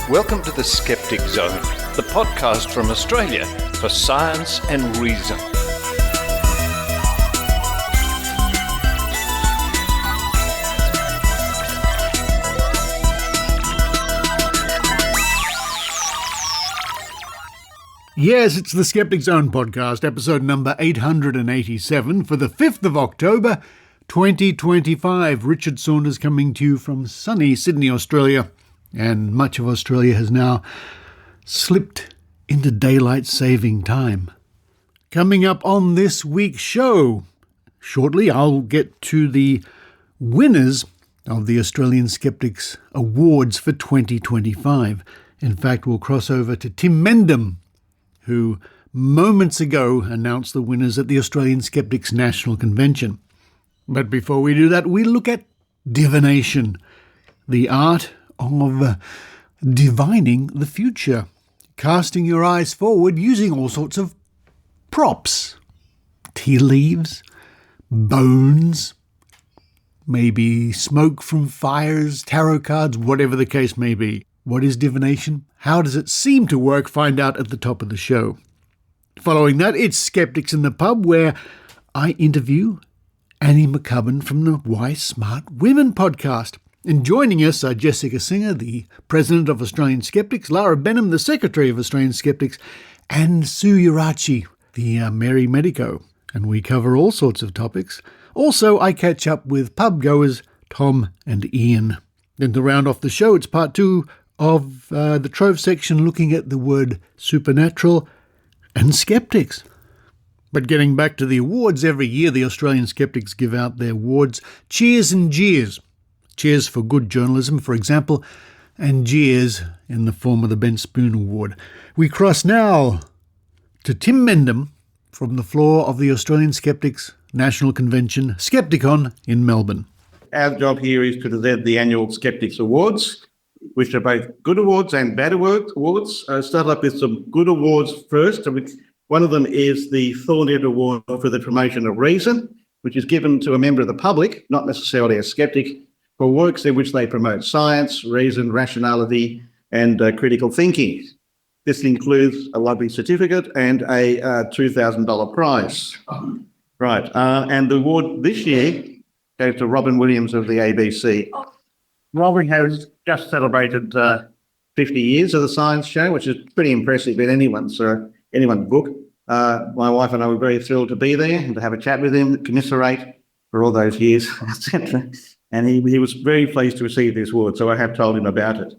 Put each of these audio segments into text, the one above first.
Welcome to the Skeptic Zone, the podcast from Australia for science and reason. Yes, it's the Skeptic Zone podcast, episode number 887 for the 5th of October, 2025. Richard Saunders coming to you from sunny Sydney, Australia. And much of Australia has now slipped into daylight saving time. Coming up on this week's show, shortly I'll get to the winners of the Australian Skeptics Awards for 2025. In fact, we'll cross over to Tim Mendham, who moments ago announced the winners at the Australian Skeptics National Convention. But before we do that, we look at divination, the art of divining the future, casting your eyes forward using all sorts of props, tea leaves, bones, maybe smoke from fires, tarot cards, whatever the case may be. What is divination? How does it seem to work? Find out at the top of the show. Following that, it's Skeptics in the Pub, where I interview Annie McCubbin from the Why Smart Women podcast. And joining us are Jessica Singer, the President of Australian Skeptics, Lara Benham, the Secretary of Australian Skeptics, and Sue Ieraci, the Mary Medico. And we cover all sorts of topics. Also, I catch up with pub goers Tom and Ian. Then to round off the show, it's part two of the Trove section looking at the word supernatural and skeptics. But getting back to the awards, every year the Australian Skeptics give out their awards, cheers and jeers. Cheers for good journalism, for example, and jeers in the form of the Ben Spoon Award. We cross now to Tim Mendham from the floor of the Australian Skeptics National Convention, Skepticon in Melbourne. Our job here is to present the annual Skeptics Awards, which are both good awards and bad awards. Start up with some good awards first. One of them is the Thornett Award for the Promotion of Reason, which is given to a member of the public, not necessarily a skeptic, for works in which they promote science, reason, rationality, and critical thinking. This includes a lovely certificate and a $2,000 prize. Right, and the award this year goes to Robin Williams of the ABC. Robin has just celebrated 50 years of the science show, which is pretty impressive in anyone's book. My wife and I were very thrilled to be there and to have a chat with him, commiserate for all those years, etc. And he was very pleased to receive this award, so I have told him about it.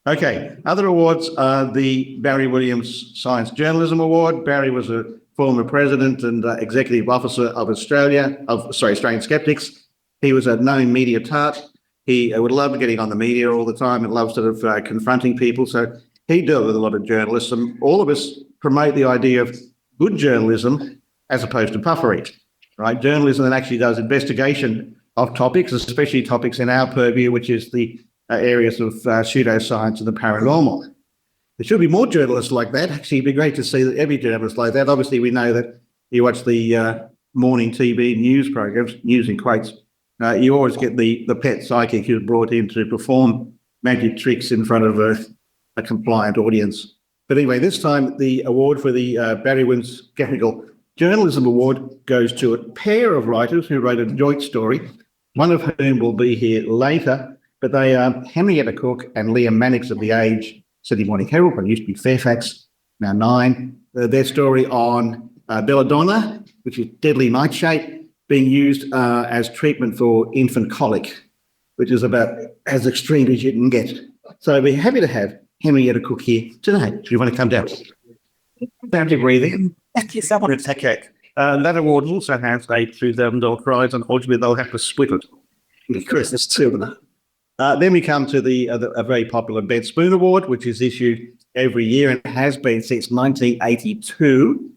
Okay, other awards are the Barry Williams Science Journalism Award. Barry was a former president and executive officer of Australian Skeptics. He was a known media tart. He would love getting on the media all the time and loved sort of confronting people. So he dealt with a lot of journalism. All of us promote the idea of good journalism as opposed to puffery, right? Journalism that actually does investigation of topics, especially topics in our purview, which is the areas of pseudoscience and the paranormal. There should be more journalists like that. Actually, it'd be great to see that every journalist like that. Obviously, we know that you watch the morning TV news programs, news in quotes, you always get the pet psychic who's brought in to perform magic tricks in front of a compliant audience. But anyway, this time the award for the Barry Williams Skeptical Journalism Award goes to a pair of writers who wrote a joint story, one of whom will be here later, but they are Henrietta Cook and Liam Mannix of the Age, Sydney Morning Herald, but it used to be Fairfax, now Nine. Their story on belladonna, which is deadly nightshade, being used as treatment for infant colic, which is about as extreme as you can get. So we're happy to have Henrietta Cook here today. Do you want to come down? Down to breathing. Thank you so much. Okay. That award also has a $2,000 prize. Unfortunately, they'll have to split it because there's two of them. Then we come to a very popular Ben Spoon Award, which is issued every year and has been since 1982,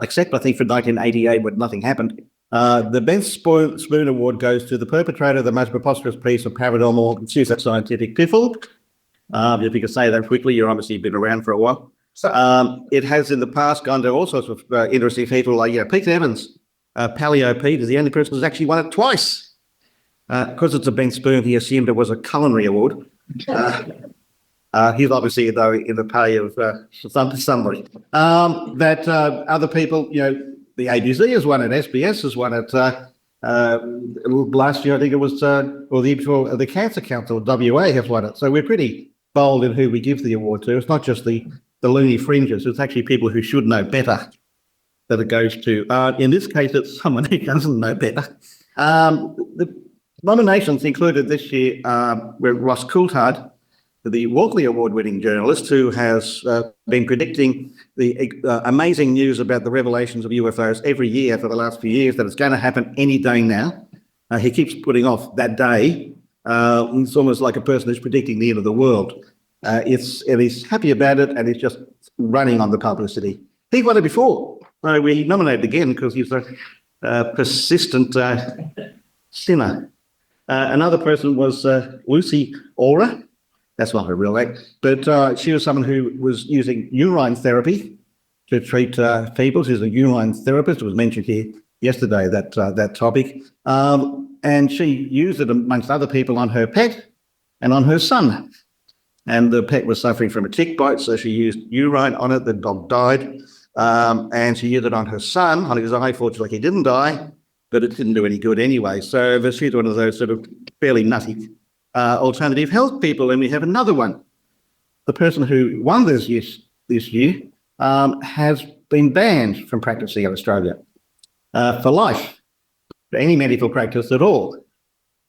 except I think for 1988 when nothing happened. The Ben Spoon Award goes to the perpetrator of the most preposterous piece of paranormal and pseudoscientific piffle. If you can say that quickly, you're obviously been around for a while. It has in the past gone to all sorts of interesting people like Pete Evans. Paleo Pete is the only person who's actually won it twice. Because it's a Ben Spoon, he assumed it was a culinary award. He's obviously, though, in the pay of somebody. That other people, the ABC has won it, SBS has won it. Last year, I think it was, or the year before, the Cancer Council, WA, has won it. So we're pretty bold in who we give the award to. It's not just the loony fringes, it's actually people who should know better that it goes to. In this case, it's someone who doesn't know better. The nominations included this year were Ross Coulthard, the Walkley Award-winning journalist who has been predicting the amazing news about the revelations of UFOs every year for the last few years, that it's going to happen any day now. He keeps putting off that day. It's almost like a person who's predicting the end of the world. And he's happy about it, and he's just running on the publicity. He won it before. So we nominated again because he's a persistent sinner. Another person was Lucy Ora. That's not her real name, but she was someone who was using urine therapy to treat people. She's a urine therapist. It was mentioned here yesterday, that topic. And she used it, amongst other people, on her pet and on her son. And the pet was suffering from a tick bite, so she used urine on it. The dog died. And she used it on her son, on his eye. Fortunately, he didn't die, but it didn't do any good anyway. So she's one of those sort of fairly nutty alternative health people. And we have another one. The person who won this year has been banned from practicing in Australia for life, for any medical practice at all.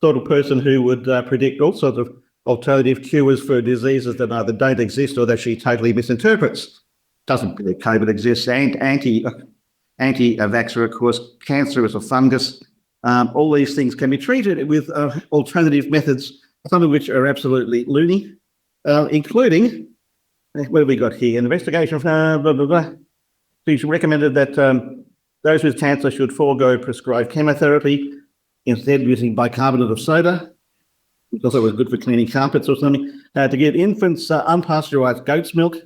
Sort of person who would predict all sorts of alternative cures for diseases that either don't exist or that she totally misinterprets. Doesn't believe COVID exists. Anti-vaxxer, of course. Cancer is a fungus. All these things can be treated with alternative methods, some of which are absolutely loony, including, what have we got here? An investigation of blah, blah, blah. She's recommended that those with cancer should forego prescribed chemotherapy, instead using bicarbonate of soda, because it was good for cleaning carpets or something, to give infants unpasteurized goat's milk,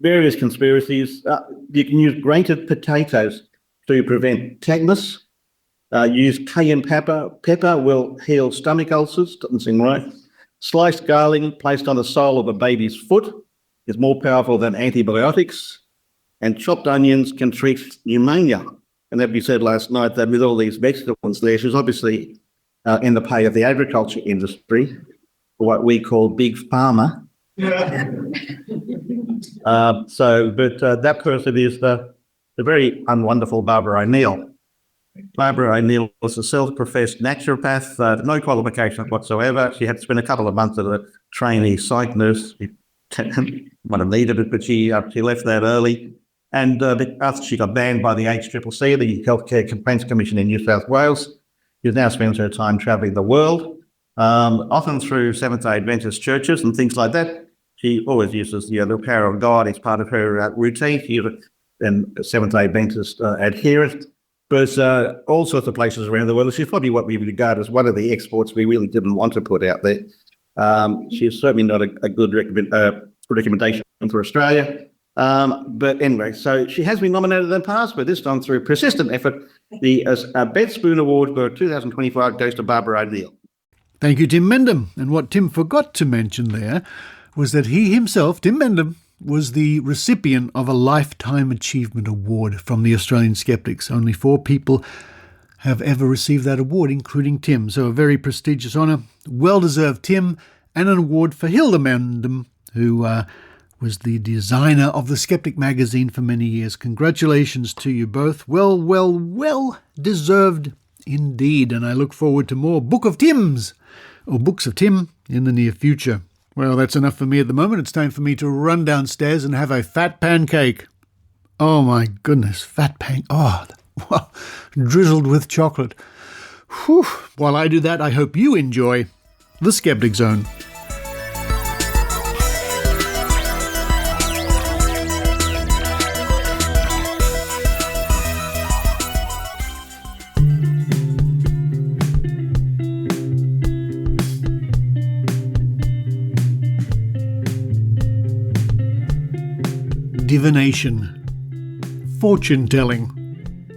various conspiracies. You can use grated potatoes to prevent tetanus. Use cayenne pepper. Pepper will heal stomach ulcers. Doesn't seem right. Sliced garlic placed on the sole of a baby's foot is more powerful than antibiotics. And chopped onions can treat pneumonia. And that we said last night that with all these vegetables there, she's obviously in the pay of the agriculture industry, what we call big pharma. That person is the very unwonderful Barbara O'Neill. Barbara O'Neill was a self-professed naturopath, no qualifications whatsoever. She had to spend a couple of months as a trainee psych nurse. She might have needed it, but she left that early. And after she got banned by the HCCC, the Healthcare Complaints Commission in New South Wales, she now spends her time travelling the world, often through Seventh-day Adventist churches and things like that. She always uses the power of God as part of her routine. She's a Seventh-day Adventist adherent, but all sorts of places around the world. She's probably what we regard as one of the exports we really didn't want to put out there. She's certainly not a good recommendation for Australia. But anyway, so she has been nominated in the past, but this time through persistent effort. The Bed Spoon Award for 2025 goes to Barbara O'Neill. Thank you, Tim Mendham. And what Tim forgot to mention there was that he himself, Tim Mendham, was the recipient of a Lifetime Achievement Award from the Australian Skeptics. Only 4 people have ever received that award, including Tim. So a very prestigious honour. Well-deserved, Tim. And an award for Hilda Mendham, who was the designer of the Skeptic magazine for many years. Congratulations to you both. Well deserved indeed. And I look forward to more Book of Tims, or Books of Tim, in the near future. Well, that's enough for me at the moment. It's time for me to run downstairs and have a fat pancake. Oh my goodness, fat well, drizzled with chocolate. Whew. While I do that, I hope you enjoy the Skeptic Zone. Divination, fortune-telling,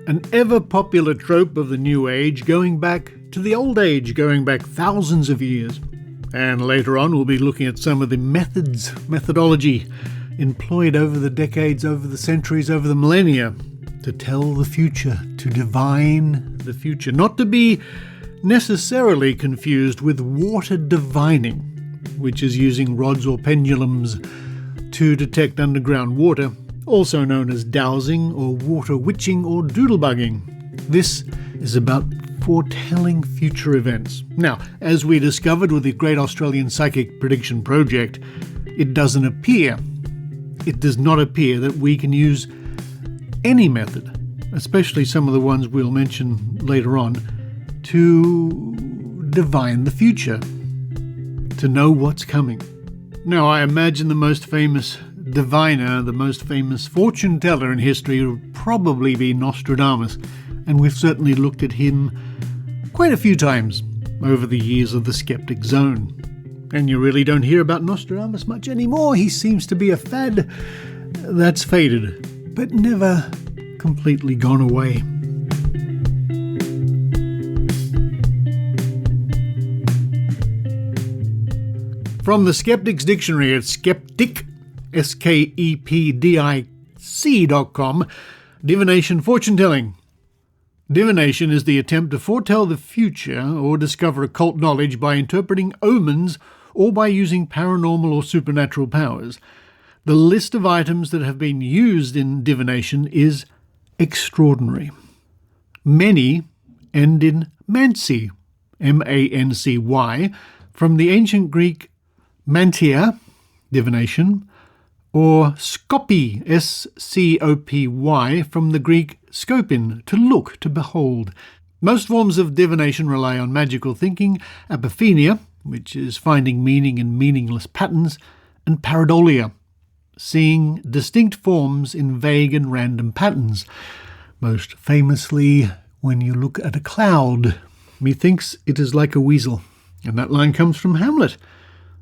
an ever-popular trope of the New Age going back to the Old Age, going back thousands of years. And later on, we'll be looking at some of the methodology employed over the decades, over the centuries, over the millennia to tell the future, to divine the future. Not to be necessarily confused with water divining, which is using rods or pendulums to detect underground water, also known as dowsing or water witching or doodlebugging. This is about foretelling future events. Now, as we discovered with the Great Australian Psychic Prediction Project, it does not appear that we can use any method, especially some of the ones we'll mention later on, to divine the future, to know what's coming. Now, I imagine the most famous diviner, the most famous fortune teller in history would probably be Nostradamus, and we've certainly looked at him quite a few times over the years of the Skeptic Zone. And you really don't hear about Nostradamus much anymore. He seems to be a fad that's faded, but never completely gone away. From the Skeptics Dictionary at Skeptic, skepdic.com, divination fortune-telling. Divination is the attempt to foretell the future or discover occult knowledge by interpreting omens or by using paranormal or supernatural powers. The list of items that have been used in divination is extraordinary. Many end in mancy, M-A-N-C-Y, from the ancient Greek mantia, divination, or scopy, S-C-O-P-Y, from the Greek scopin, to look, to behold. Most forms of divination rely on magical thinking, apophenia, which is finding meaning in meaningless patterns, and pareidolia, seeing distinct forms in vague and random patterns. Most famously, when you look at a cloud, methinks it is like a weasel. And that line comes from Hamlet,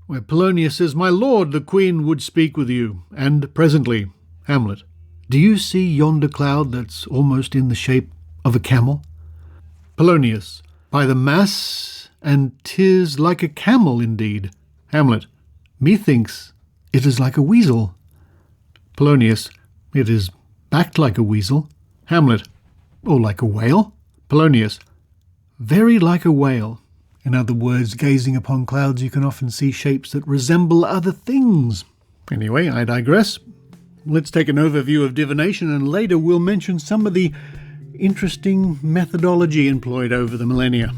where Polonius says, "My lord, the queen would speak with you." And presently, Hamlet, "Do you see yonder cloud that's almost in the shape of a camel?" Polonius, "By the mass, and 'tis like a camel indeed." Hamlet, "Methinks it is like a weasel." Polonius, "It is backed like a weasel." Hamlet, "Or like a whale?" Polonius, "Very like a whale." In other words, gazing upon clouds, you can often see shapes that resemble other things. Anyway, I digress. Let's take an overview of divination, and later we'll mention some of the interesting methodology employed over the millennia.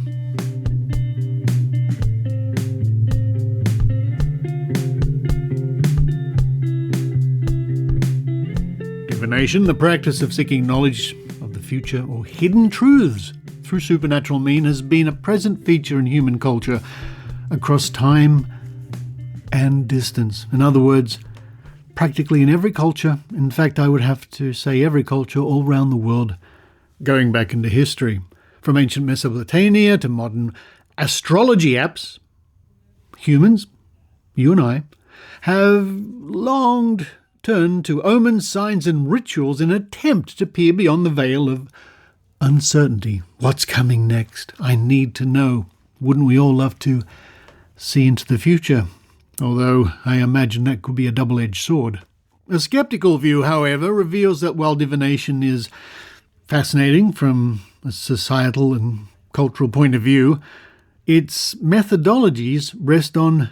Divination, the practice of seeking knowledge of the future or hidden truths through supernatural means, has been a present feature in human culture across time and distance. In other words, practically in every culture, in fact I would have to say every culture all around the world, going back into history, from ancient Mesopotamia to modern astrology apps, humans, you and I, have long turned to omens, signs and rituals in an attempt to peer beyond the veil of uncertainty. What's coming next? I need to know. Wouldn't we all love to see into the future? Although I imagine that could be a double-edged sword. A skeptical view, however, reveals that while divination is fascinating from a societal and cultural point of view, its methodologies rest on,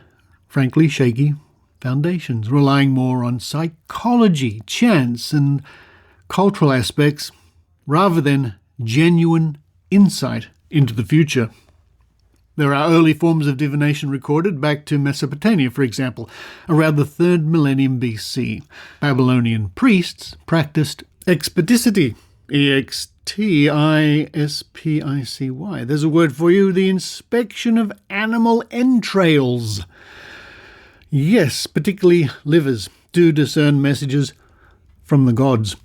frankly, shaky foundations, relying more on psychology, chance and cultural aspects rather than genuine insight into the future. There are early forms of divination recorded back to Mesopotamia, for example, around the 3rd millennium BC. Babylonian priests practiced experticity, E-X-T-I-S-P-I-C-Y. There's a word for you, the inspection of animal entrails. Yes, particularly livers, to discern messages from the gods.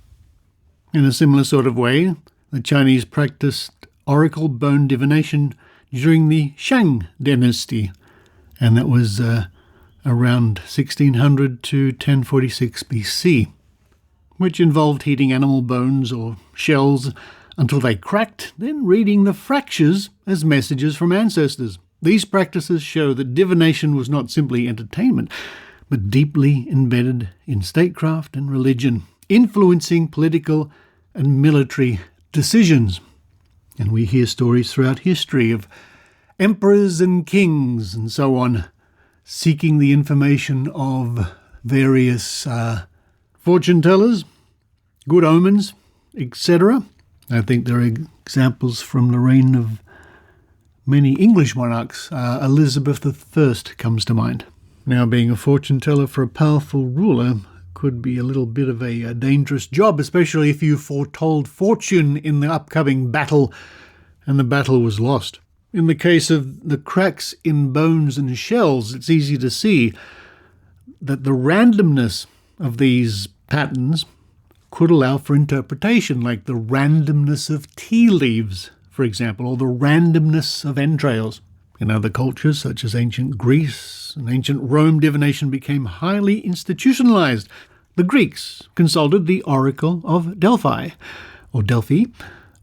In a similar sort of way, the Chinese practiced oracle bone divination during the Shang dynasty, and that was around 1600 to 1046 BC, which involved heating animal bones or shells until they cracked, then reading the fractures as messages from ancestors. These practices show that divination was not simply entertainment, but deeply embedded in statecraft and religion, influencing political and military decisions. And we hear stories throughout history of emperors and kings and so on seeking the information of various fortune tellers, good omens, etc. I think there are examples from the reign of many English monarchs. Elizabeth I comes to mind. Now, being a fortune teller for a powerful ruler could be a little bit of a dangerous job, especially if you foretold fortune in the upcoming battle and the battle was lost. In the case of the cracks in bones and shells, it's easy to see that the randomness of these patterns could allow for interpretation, like the randomness of tea leaves, for example, or the randomness of entrails. In other cultures, such as ancient Greece and ancient Rome, divination became highly institutionalized. The Greeks consulted the Oracle of Delphi,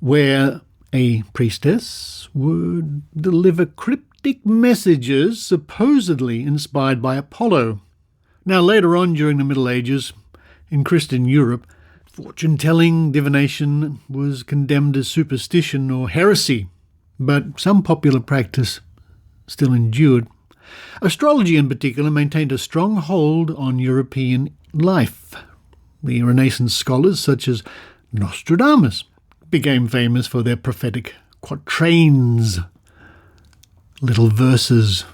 where a priestess would deliver cryptic messages supposedly inspired by Apollo. Now, later on during the Middle Ages, in Christian Europe, fortune-telling, divination was condemned as superstition or heresy, but some popular practice still endured. Astrology in particular maintained a strong hold on European life. The Renaissance scholars such as Nostradamus became famous for their prophetic quatrains, little verses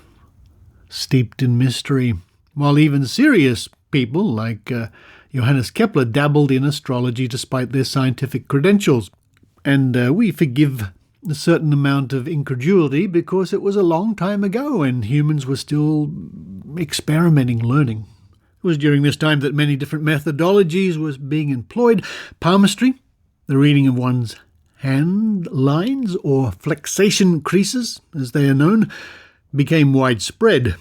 steeped in mystery, while even serious people like Johannes Kepler dabbled in astrology despite their scientific credentials. And we forgive a certain amount of incredulity because it was a long time ago and humans were still experimenting, learning. It was during this time that many different methodologies was being employed. Palmistry, the reading of one's hand lines or flexation creases, as they are known, became widespread,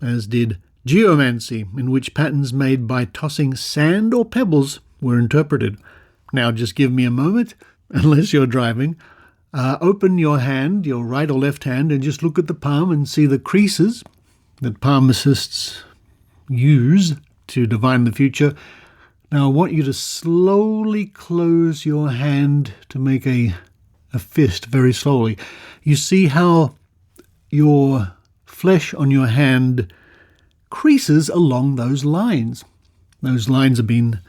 as did geomancy, in which patterns made by tossing sand or pebbles were interpreted. Now just give me a moment, unless you're driving. Open your hand, your right or left hand, and just look at the palm and see the creases that palmists use to divine the future. Now I want you to slowly close your hand to make a fist very slowly. You see how your flesh on your hand creases along those lines. Those lines have been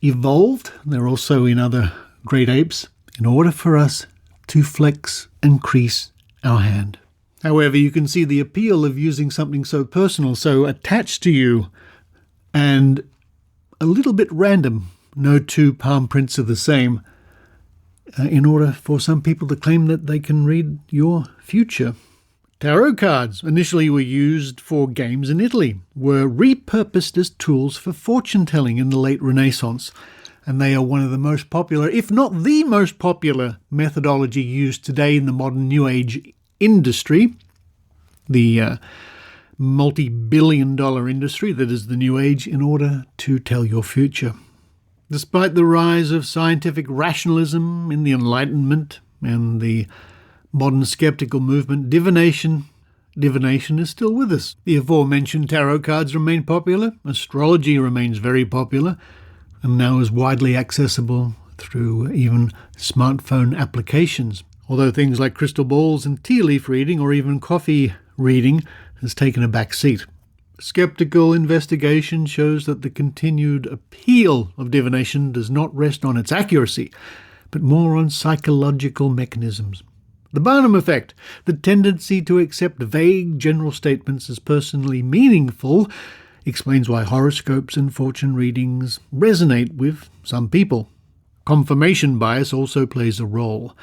evolved. They're also in other great apes in order for us to flex and crease our hand. However, you can see the appeal of using something so personal, so attached to you, and a little bit random. No two palm prints are the same, in order for some people to claim that they can read your future. Tarot cards, initially were used for games in Italy, were repurposed as tools for fortune-telling in the late Renaissance, and they are one of the most popular, if not the most popular, methodology used today in the modern New Age industry, the multi-billion-dollar industry that is the New Age, in order to tell your future. Despite the rise of scientific rationalism in the Enlightenment and the modern skeptical movement, divination is still with us. The aforementioned tarot cards remain popular, astrology remains very popular, and now is widely accessible through even smartphone applications. Although things like crystal balls and tea leaf reading or even coffee reading has taken a back seat. Skeptical investigation shows that the continued appeal of divination does not rest on its accuracy, but more on psychological mechanisms. The Benham effect, the tendency to accept vague general statements as personally meaningful, explains why horoscopes and fortune readings resonate with some people. Confirmation bias also plays a role.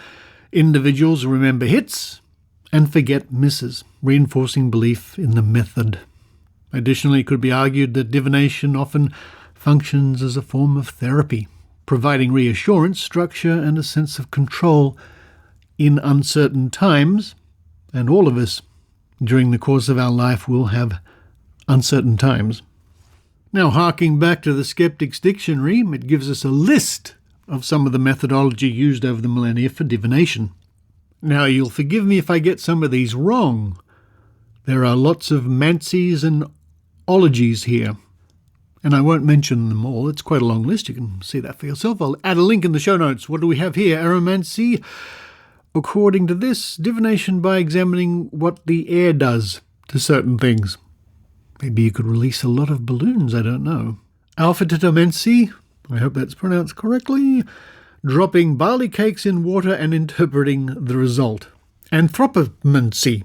Individuals remember hits and forget misses, reinforcing belief in the method. Additionally, it could be argued that divination often functions as a form of therapy, providing reassurance, structure, and a sense of control in uncertain times, and all of us during the course of our life will have uncertain times. Now, harking back to the Skeptics Dictionary, it gives us a list of some of the methodology used over the millennia for divination. Now, you'll forgive me if I get some of these wrong, There are lots of mancies and ologies here, and I won't mention them all. It's quite a long list. You can see that for yourself. I'll add a link in the show notes. What do we have here? Aromancy, according to this, divination by examining what the air does to certain things. Maybe you could release a lot of balloons, I don't know. Alphatitomancy, I hope that's pronounced correctly, dropping barley cakes in water and interpreting the result. Anthropomancy,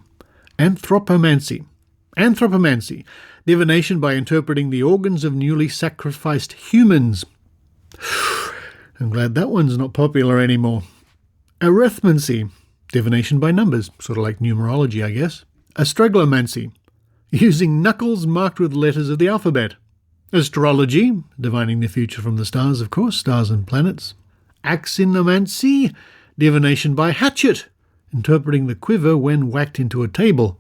divination by interpreting the organs of newly sacrificed humans. I'm glad that one's not popular anymore. Arithmancy, divination by numbers, sort of like numerology, I guess. Astraglomancy, using knuckles marked with letters of the alphabet. Astrology, divining the future from the stars, of course, stars and planets. Axinomancy, divination by hatchet, interpreting the quiver when whacked into a table.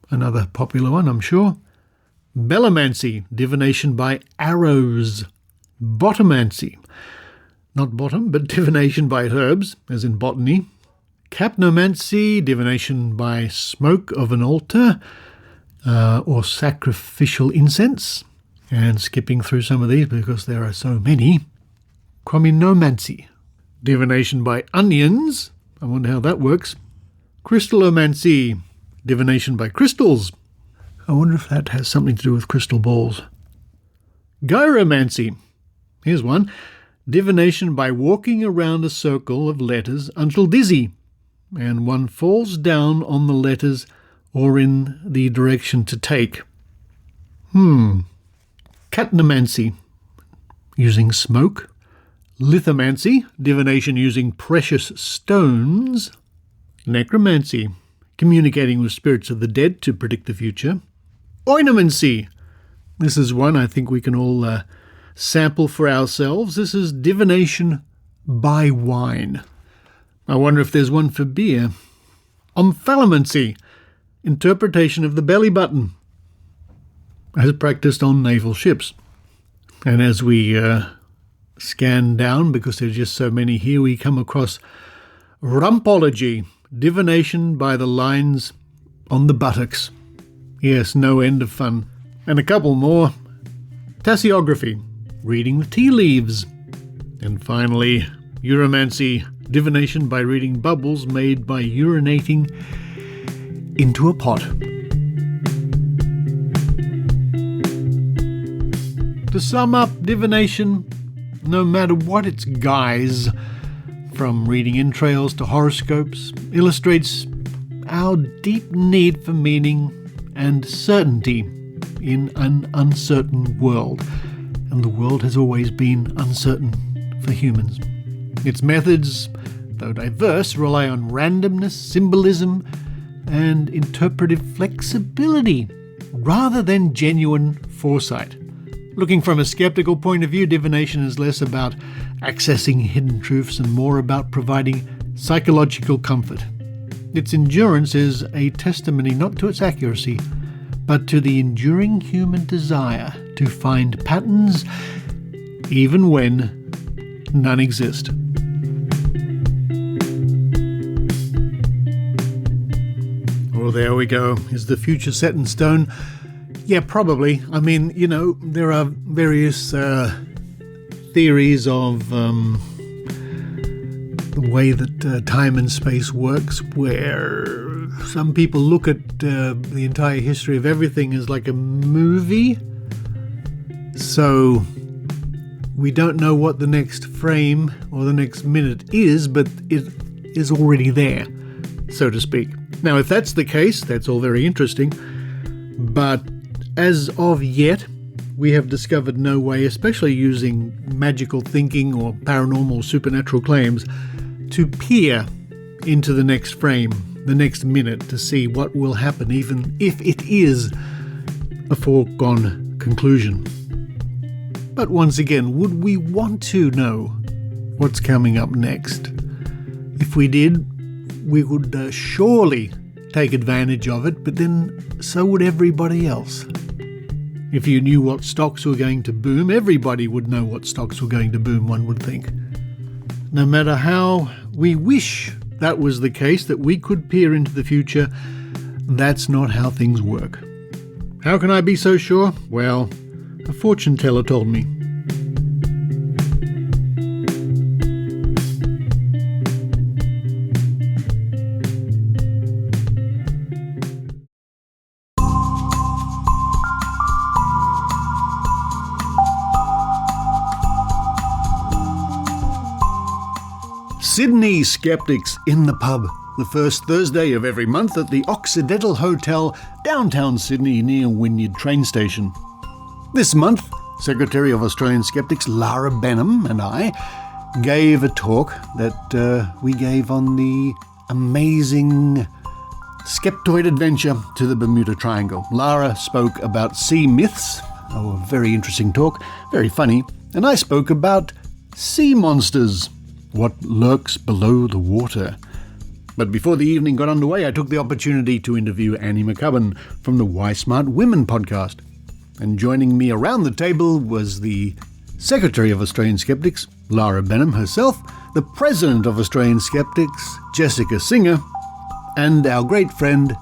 Another popular one, I'm sure. Bellomancy, divination by arrows. Botomancy, not bottom, but divination by herbs, as in botany. Capnomancy, divination by smoke of an altar or sacrificial incense. And skipping through some of these because there are so many. Chrominomancy, divination by onions. I wonder how that works. Crystallomancy, divination by crystals. I wonder if that has something to do with crystal balls. Gyromancy, here's one. Divination by walking around a circle of letters until dizzy, and one falls down on the letters or in the direction to take. Catnomancy, using smoke. Lithomancy, divination using precious stones. Necromancy, communicating with spirits of the dead to predict the future. Oinomancy, this is one I think we can all sample for ourselves. This is divination by wine. I wonder if there's one for beer. Omphalomancy, interpretation of the belly button, as practiced on naval ships. And as we scan down, because there's just so many here, we come across rumpology, divination by the lines on the buttocks. Yes, no end of fun. And a couple more. Tasseography, reading the tea leaves. And finally, uromancy, divination by reading bubbles made by urinating into a pot. To sum up, divination, no matter what its guise, from reading entrails to horoscopes, illustrates our deep need for meaning and certainty in an uncertain world. And the world has always been uncertain for humans. Its methods, though diverse, rely on randomness, symbolism, and interpretive flexibility, rather than genuine foresight. Looking from a skeptical point of view, divination is less about accessing hidden truths and more about providing psychological comfort. Its endurance is a testimony not to its accuracy, but to the enduring human desire to find patterns even when none exist. Well, there we go. Is the future set in stone? Yeah, probably. I mean, there are various theories of the way that time and space works, where some people look at the entire history of everything as like a movie. So we don't know what the next frame or the next minute is, but it is already there, so to speak. Now, if that's the case, that's all very interesting. But as of yet, we have discovered no way, especially using magical thinking or paranormal supernatural claims, to peer into the next frame, the next minute, to see what will happen, even if it is a foregone conclusion. But once again, would we want to know what's coming up next? If we did, we would surely take advantage of it, but then so would everybody else. If you knew what stocks were going to boom, everybody would know what stocks were going to boom, one would think. No matter how we wish that was the case, that we could peer into the future, that's not how things work. How can I be so sure? Well, a fortune teller told me. Sydney Skeptics in the pub, the first Thursday of every month at the Occidental Hotel, downtown Sydney near Wynyard train station. This month, Secretary of Australian Skeptics Lara Benham and I gave a talk that we gave on the amazing Skeptoid adventure to the Bermuda Triangle. Lara spoke about sea myths, a very interesting talk, very funny, and I spoke about sea monsters, what lurks below the water. But before the evening got underway, I took the opportunity to interview Annie McCubbin from the Why Smart Women podcast. And joining me around the table was the Secretary of Australian Skeptics, Lara Benham herself, the President of Australian Skeptics, Jessica Singer, and our great friend,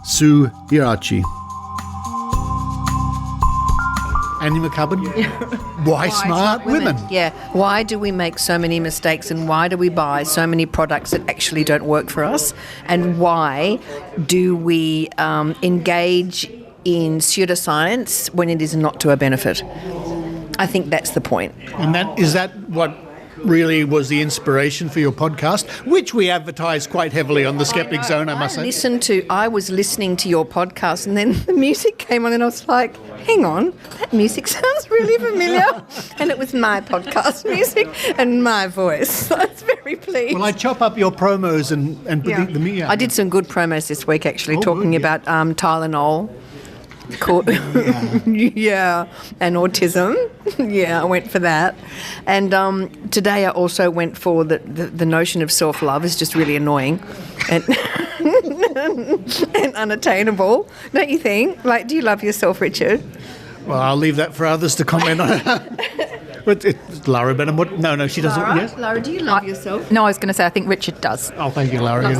Sue Ieraci. Annie McCubbin, why smart women? Yeah, why do we make so many mistakes and why do we buy so many products that actually don't work for us? And why do we engage in pseudoscience when it is not to our benefit? I think that's the point. And is that what really was the inspiration for your podcast, which we advertise quite heavily on the Skeptic Zone, I must say. I was listening to your podcast and then the music came on and I was like, hang on, that music sounds really familiar. And it was my podcast music and my voice. So I was very pleased. Well, I chop up your promos and put them here. I did some good promos this week actually, talking about Tylenol. Yeah, and autism. Yeah, I went for that. And today I also went for the notion of self-love is just really annoying and and unattainable, don't you think? Like, do you love yourself, Richard? Well, I'll leave that for others to comment on. But it's Lara Benham. No, she doesn't. Lara? Yes? Lara, do you love yourself? No, I was going to say I think Richard does. Oh, thank you, Lara.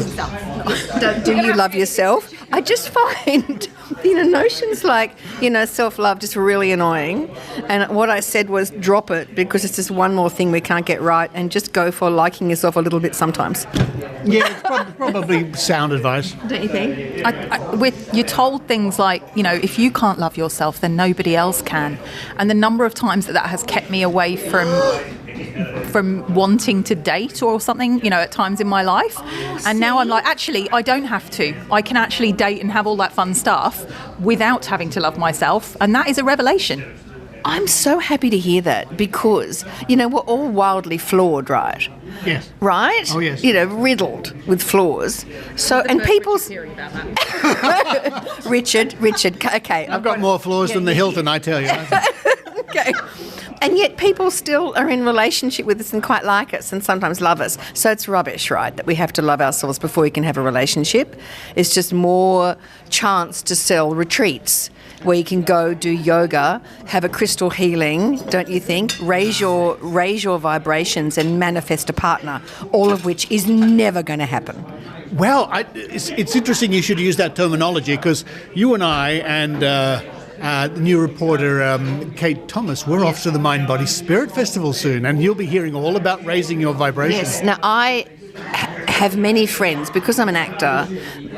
Do you love yourself? I just find, notions like, self-love just really annoying. And what I said was drop it because it's just one more thing we can't get right and just go for liking yourself a little bit sometimes. Yeah, it's probably sound advice. Don't you think? You're told things like, if you can't love yourself, then nobody else can. And the number of times that has kept me away from wanting to date or something, at times in my life. And now I'm like, actually, I don't have to. I can actually date and have all that fun stuff without having to love myself. And that is a revelation. I'm so happy to hear that because, we're all wildly flawed, right? Yes. Right? Oh, yes. Riddled with flaws. So, and people's... Richard, okay. I've got more flaws than the Hilton, I tell you. Okay. And yet people still are in relationship with us and quite like us and sometimes love us. So it's rubbish, right, that we have to love ourselves before we can have a relationship. It's just more chance to sell retreats where you can go do yoga, have a crystal healing, don't you think? Raise your vibrations and manifest a partner, all of which is never going to happen. Well, it's interesting you should use that terminology because you and I and the new reporter Kate Thomas, we're off to the Mind Body Spirit Festival soon, and you'll be hearing all about raising your vibration. Yes. Now, I have many friends, because I'm an actor,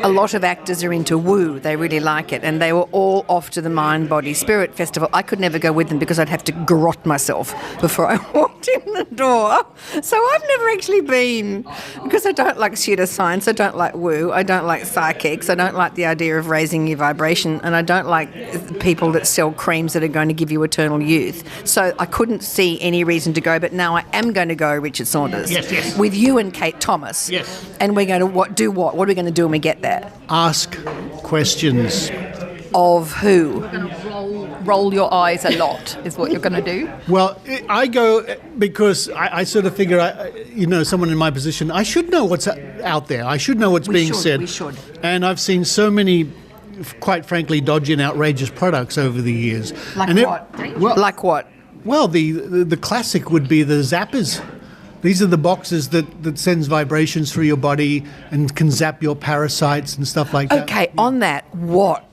a lot of actors are into woo, they really like it, and they were all off to the Mind Body Spirit Festival. I could never go with them because I'd have to garrote myself before I walked in the door. So I've never actually been, because I don't like pseudoscience, I don't like woo, I don't like psychics, I don't like the idea of raising your vibration, and I don't like people that sell creams that are going to give you eternal youth. So I couldn't see any reason to go, but now I am going to go, Richard Saunders, yes. with you and Kate Thomas. Yes. And we're going to what are we going to do when we get there? Ask questions. Of who? You're going to roll your eyes a lot is what you're going to do. Well, I go because I sort of figure, someone in my position, I should know what's out there. I should know what's being said. We should. And I've seen so many, quite frankly, dodgy and outrageous products over the years. Like what? Well, like what? Well, the classic would be the zappers. These are the boxes that sends vibrations through your body and can zap your parasites and stuff like that. Okay, on that, what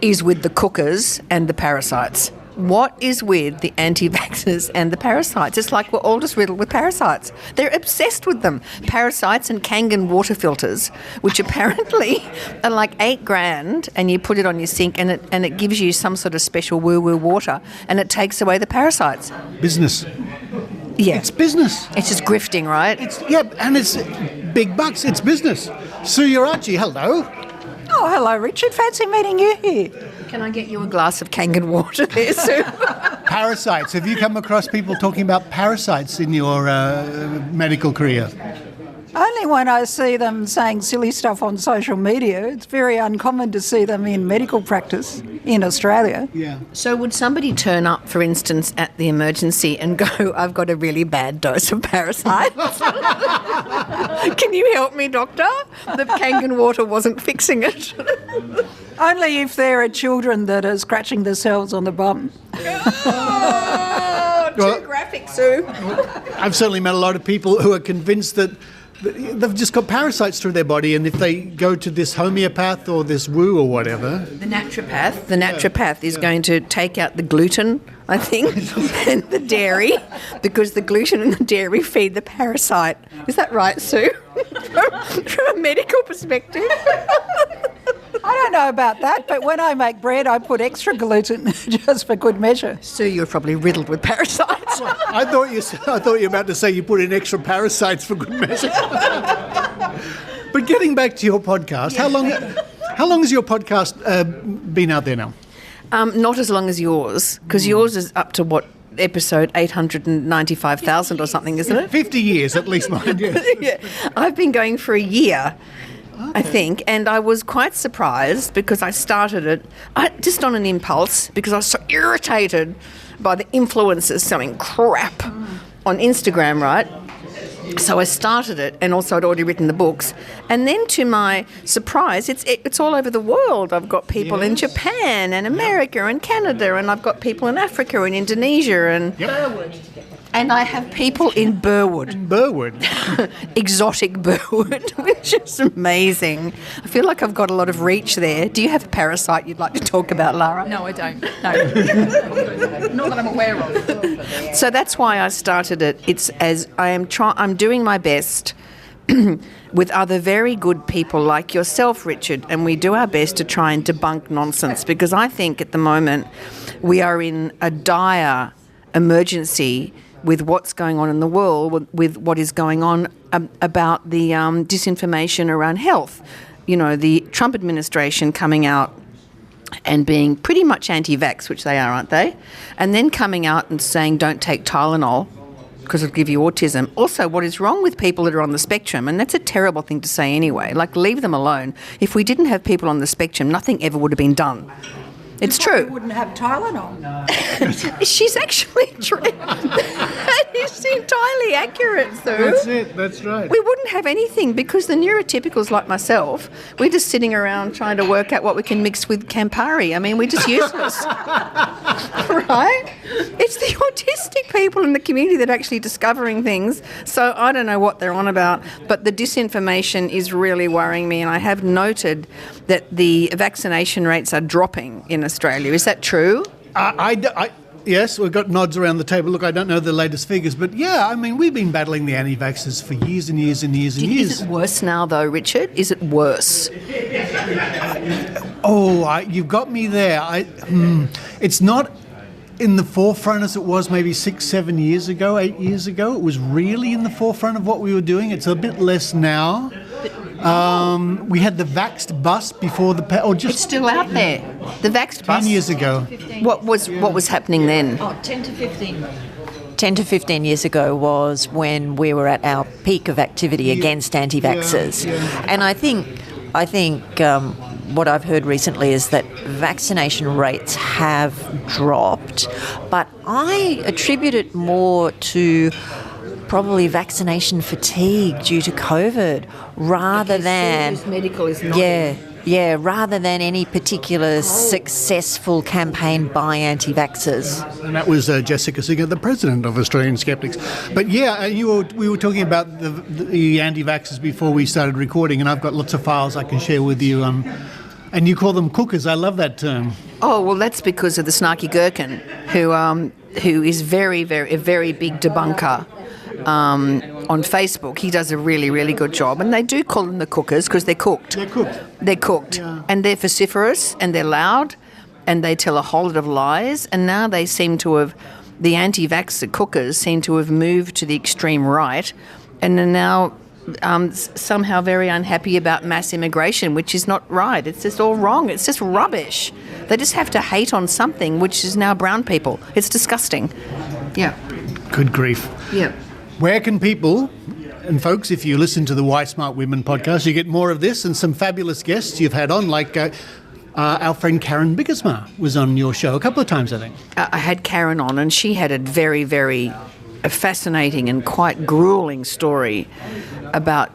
is with the cookers and the parasites? What is with the anti-vaxxers and the parasites? It's like we're all just riddled with parasites. They're obsessed with them. Parasites and Kangen water filters, which apparently are like $8,000, and you put it on your sink and it gives you some sort of special woo-woo water, and it takes away the parasites. Business. Yeah. It's business. It's just grifting, right? And it's big bucks. It's business. Sue Ieraci, hello. Oh, hello, Richard. Fancy meeting you here. Can I get you a glass of Kangen water there, Sue? Parasites. Have you come across people talking about parasites in your medical career? Only when I see them saying silly stuff on social media. It's very uncommon to see them in medical practice in Australia. Yeah. So would somebody turn up, for instance, at the emergency and go, I've got a really bad dose of parasites? Can you help me, doctor? The Kangen water wasn't fixing it. Only if there are children that are scratching themselves on the bum. Oh, too graphic, Sue. I've certainly met a lot of people who are convinced that they've just got parasites through their body, and if they go to this homeopath or this woo or whatever... The naturopath is going to take out the gluten, I think, and the dairy, because the gluten and the dairy feed the parasite. Is that right, Sue? From a medical perspective? I don't know about that, but when I make bread, I put extra gluten just for good measure. Sue, you're probably riddled with parasites. I thought you were about to say you put in extra parasites for good measure. But getting back to your podcast, how long has your podcast been out there now? Not as long as yours, because yours is up to what, episode 895,000 or something, isn't it? 50 years, at least mine, yes. Yeah. I've been going for a year. Okay. I think, and I was quite surprised because I started it just on an impulse because I was so irritated by the influencers selling crap on Instagram, right? So I started it, and also I'd already written the books. And then to my surprise, it's all over the world. I've got people in Japan and America and Canada, and I've got people in Africa and Indonesia and Burwood. And I have people in Burwood. Burwood. Exotic Burwood, which is amazing. I feel like I've got a lot of reach there. Do you have a parasite you'd like to talk about, Lara? No, I don't. No. Not that I'm aware of. So that's why I started it. It's as I'm doing my best with other very good people like yourself, Richard, and we do our best to try and debunk nonsense, because I think at the moment we are in a dire emergency with what's going on in the world, with what is going on about the disinformation around health. You know, the Trump administration coming out and being pretty much anti-vax, which they are, aren't they? And then coming out and saying don't take Tylenol because it'll give you autism. Also, what is wrong with people that are on the spectrum? And that's a terrible thing to say anyway. Like, leave them alone. If we didn't have people on the spectrum, nothing ever would have been done. It's true. We wouldn't have Tylenol. She's actually true. It's entirely accurate, Sue. That's it. That's right. We wouldn't have anything because the neurotypicals like myself, we're just sitting around trying to work out what we can mix with Campari. I mean, we're just useless. Right? It's the autistic people in the community that are actually discovering things. So I don't know what they're on about, but the disinformation is really worrying me, and I have noted that the vaccination rates are dropping in Australia. Is that true? Yes, we've got nods around the table. Look, I don't know the latest figures, but yeah, I mean, we've been battling the anti-vaxxers for years and years and years and years. Is it worse now, though, Richard? Is it worse? You've got me there. It's not in the forefront as it was maybe 6, 7 years ago, 8 years ago. It was really in the forefront of what we were doing. It's a bit less now. We had the vaxxed bus before it's still out there. The vaxxed bus. 10 years ago. What was happening then? 10 to 15. 10 to 15 years ago was when we were at our peak of activity against anti-vaxxers. Yeah. And I think what I've heard recently is that vaccination rates have dropped, but I attribute it more to probably vaccination fatigue due to COVID, rather than serious medical is not. rather than any particular successful campaign by anti-vaxxers. And that was Jessica Singer, the president of Australian Skeptics. But we were talking about the anti-vaxxers before we started recording, and I've got lots of files I can share with you. And you call them cookers. I love that term. Oh, well, that's because of the snarky gherkin, who is a very big debunker on Facebook. He does a really, really good job. And they do call them the cookers because they're cooked. They're cooked. Yeah. And they're vociferous and they're loud and they tell a whole lot of lies. And now they seem to have, the anti-vaxxer cookers seem to have moved to the extreme right and are now somehow very unhappy about mass immigration, which is not right. It's just all wrong. It's just rubbish. They just have to hate on something, which is now brown people. It's disgusting. Yeah. Good grief. Yeah. Where can people, and folks, if you listen to the Why Smart Women podcast, you get more of this and some fabulous guests you've had on, like our friend Karen Biggersma was on your show a couple of times, I think. I had Karen on, and she had a very, very fascinating and quite grueling story about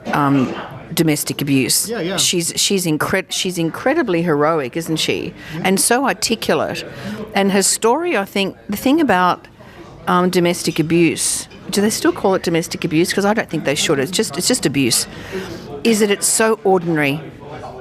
domestic abuse. Yeah. She's incredibly heroic, isn't she? And so articulate. And her story, I think, the thing about domestic abuse, do they still call it domestic abuse? Because I don't think they should. It's just abuse. Is that it's so ordinary.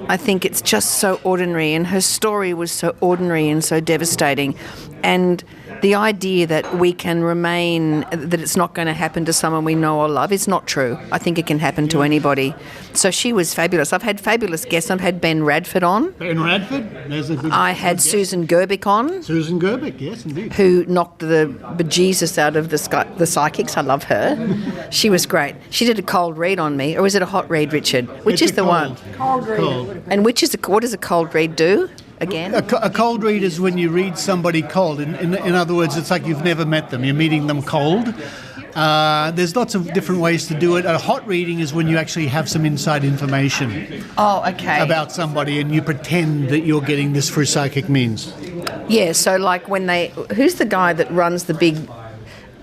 I think it's just so ordinary, and her story was so ordinary and so devastating. And the idea that we can remain, that it's not going to happen to someone we know or love is not true. I think it can happen to anybody. So she was fabulous. I've had fabulous guests. I've had Ben Radford on. Ben Radford? There's a good I had guest. Susan Gerbic on. Susan Gerbic, yes, indeed. Who knocked the bejesus out of the psychics. I love her. She was great. She did a cold read on me. Or was it a hot read, Richard? Which is the one? Cold read. And what does a cold read do? Again? A cold read is when you read somebody cold. In other words, it's like you've never met them. You're meeting them cold. There's lots of different ways to do it. A hot reading is when you actually have some inside information about somebody and you pretend that you're getting this through psychic means. Yeah, so like who's the guy that runs the big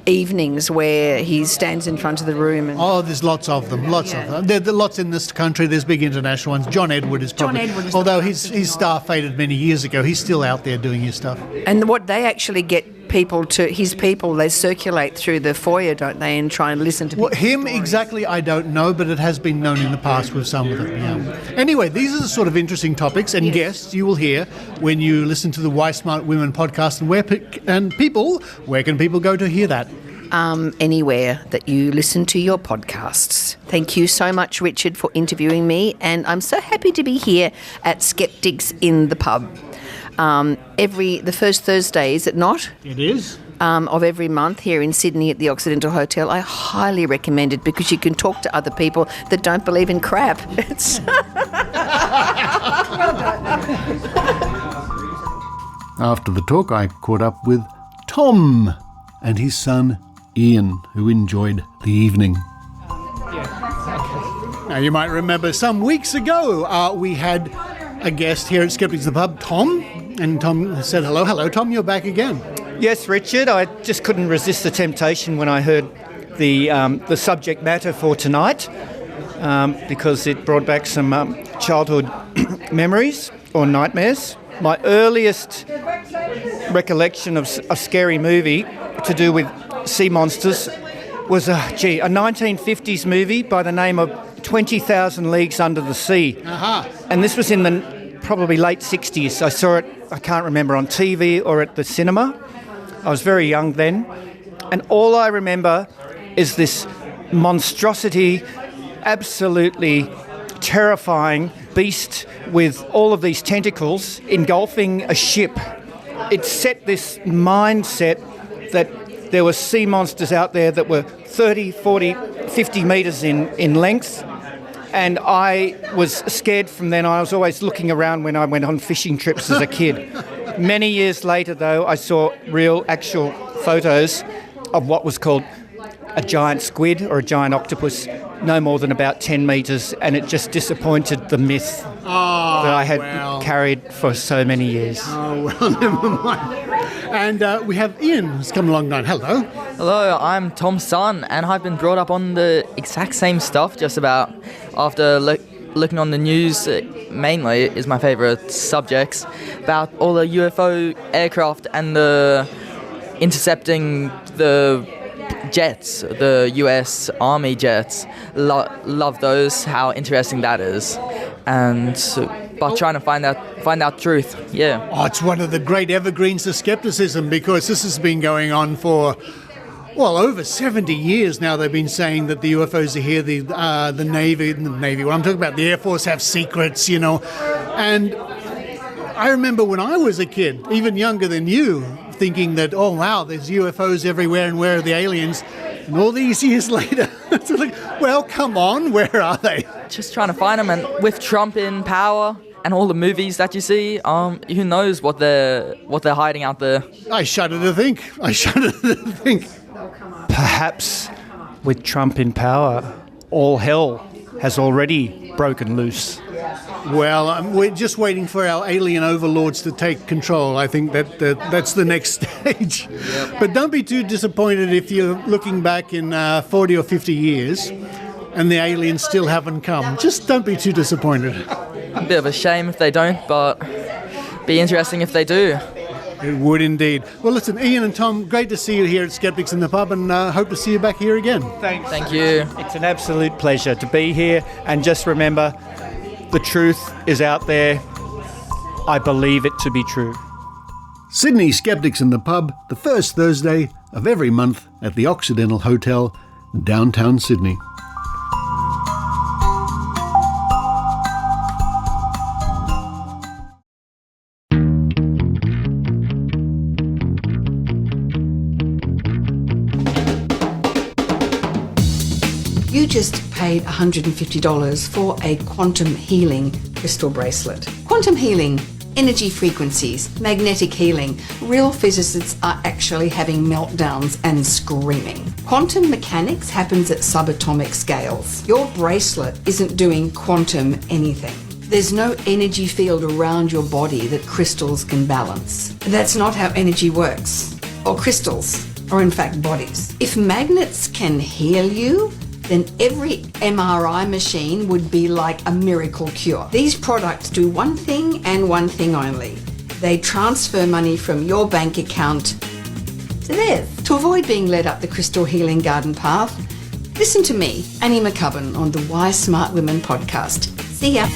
evenings where he stands in front of the room? There's lots of them. There are lots in this country. There's big international ones. John Edward is probably... although his star faded many years ago, he's still out there doing his stuff. And what they actually get his people, they circulate through the foyer, don't they, and try and listen to people. Well, him exactly, I don't know, but it has been known in the past with some of them. Yeah. Anyway, these are the sort of interesting topics and guests you will hear when you listen to the Why Smart Women podcast. Where can people go to hear that? Anywhere that you listen to your podcasts. Thank you so much, Richard, for interviewing me, and I'm so happy to be here at Skeptics in the Pub. The first Thursday, is it not? It is. Of every month here in Sydney at the Occidental Hotel. I highly recommend it because you can talk to other people that don't believe in crap. After the talk, I caught up with Tom and his son Ian, who enjoyed the evening. Now, you might remember some weeks ago we had a guest here at Skeptics in the Pub, Tom, and Tom said hello. Hello, Tom, you're back again. Yes, Richard, I just couldn't resist the temptation when I heard the subject matter for tonight because it brought back some childhood memories or nightmares. My earliest recollection of a scary movie to do with sea monsters was a 1950s movie by the name of 20,000 Leagues Under the Sea. Uh-huh. And this was in the probably late 60s. I saw it, I can't remember, on TV or at the cinema. I was very young then. And all I remember is this monstrosity, absolutely terrifying beast with all of these tentacles engulfing a ship. It set this mindset that there were sea monsters out there that were 30, 40, 50 metres in length. And I was scared from then. I was always looking around when I went on fishing trips as a kid. Many years later, though, I saw actual photos of what was called a giant squid or a giant octopus no more than about 10 metres, and it just disappointed the myth that I had carried for so many years. Oh, well, never mind. And we have Ian who's come along tonight. Hello. Hello, I'm Tom's son, and I've been brought up on the exact same stuff just about after looking on the news, mainly is my favourite subjects, about all the UFO aircraft and the intercepting the jets, the US Army jets. Love those, how interesting that is. And but trying to find out truth, yeah. Oh, it's one of the great evergreens of skepticism, because this has been going on for, well, over 70 years now. They've been saying that the UFOs are here, the Navy, well, I'm talking about the Air Force have secrets, you know. And I remember when I was a kid, even younger than you, thinking that, oh, wow, there's UFOs everywhere and where are the aliens? And all these years later, it's like, well, come on, where are they? Just trying to find them, and with Trump in power and all the movies that you see, who knows what they're hiding out there. I shudder to think. Perhaps with Trump in power, all hell has already broken loose. Well, we're just waiting for our alien overlords to take control. I think that's the next stage. Yep. But don't be too disappointed if you're looking back in 40 or 50 years and the aliens still haven't come. Just don't be too disappointed. A bit of a shame if they don't, but be interesting if they do. It would indeed. Well, listen, Ian and Tom, great to see you here at Skeptics in the Pub, and hope to see you back here again. Thanks. Thank you. It's an absolute pleasure to be here, and just remember, the truth is out there. I believe it to be true. Sydney Skeptics in the Pub, the first Thursday of every month at the Occidental Hotel, downtown Sydney. You just paid $150 for a quantum healing crystal bracelet. Quantum healing, energy frequencies, magnetic healing. Real physicists are actually having meltdowns and screaming. Quantum mechanics happens at subatomic scales. Your bracelet isn't doing quantum anything. There's no energy field around your body that crystals can balance. That's not how energy works. Or crystals, or in fact bodies. If magnets can heal you, then every MRI machine would be like a miracle cure. These products do one thing and one thing only. They transfer money from your bank account to theirs. To avoid being led up the crystal healing garden path, listen to me, Annie McCubbin, on the Why Smart Women podcast. See ya.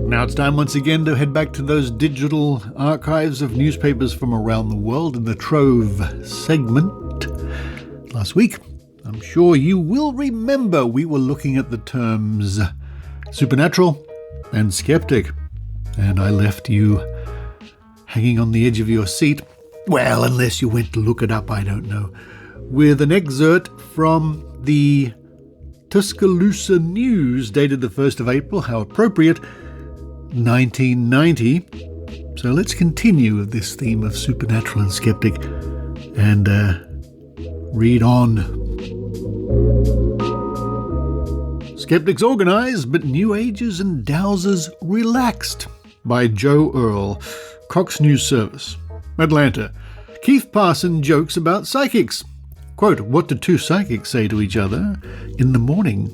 Now it's time once again to head back to those digital archives of newspapers from around the world in the Trove segment. Last week, I'm sure you will remember, we were looking at the terms supernatural and skeptic, and I left you hanging on the edge of your seat. Well, unless you went to look it up, I don't know. With an excerpt from the Tuscaloosa News, dated the 1st of April, how appropriate, 1990. So let's continue with this theme of supernatural and skeptic and read on. Skeptics organised, but New Agers and Dowsers relaxed, by Joe Earl, Cox News Service, Atlanta. Keith Parson jokes about psychics. Quote, what do two psychics say to each other in the morning?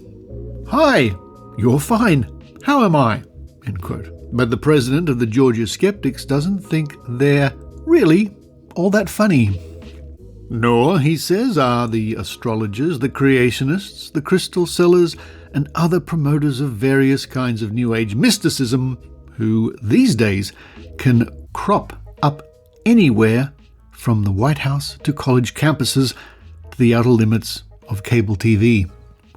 Hi, you're fine. How am I? End quote. But the president of the Georgia Skeptics doesn't think they're really all that funny. Nor, he says, are the astrologers, the creationists, the crystal sellers, and other promoters of various kinds of New Age mysticism who, these days, can crop up anywhere from the White House to college campuses to the outer limits of cable TV.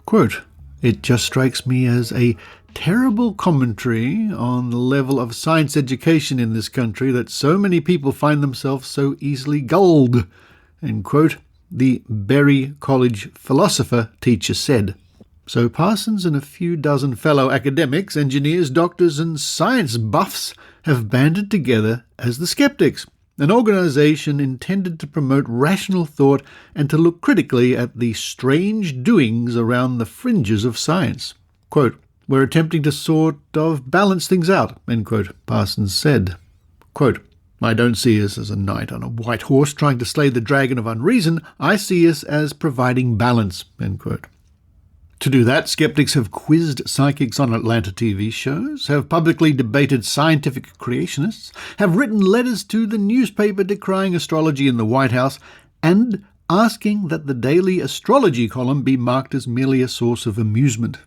Quote, it just strikes me as a terrible commentary on the level of science education in this country that so many people find themselves so easily gulled, end quote, the Berry College philosopher teacher said. So Parsons and a few dozen fellow academics, engineers, doctors and science buffs have banded together as the Skeptics, an organisation intended to promote rational thought and to look critically at the strange doings around the fringes of science. Quote, "We're attempting to sort of balance things out," end quote, Parsons said. Quote, "I don't see us as a knight on a white horse trying to slay the dragon of unreason. I see us as providing balance," end quote. To do that, skeptics have quizzed psychics on Atlanta TV shows, have publicly debated scientific creationists, have written letters to the newspaper decrying astrology in the White House, and asking that the daily astrology column be marked as merely a source of amusement.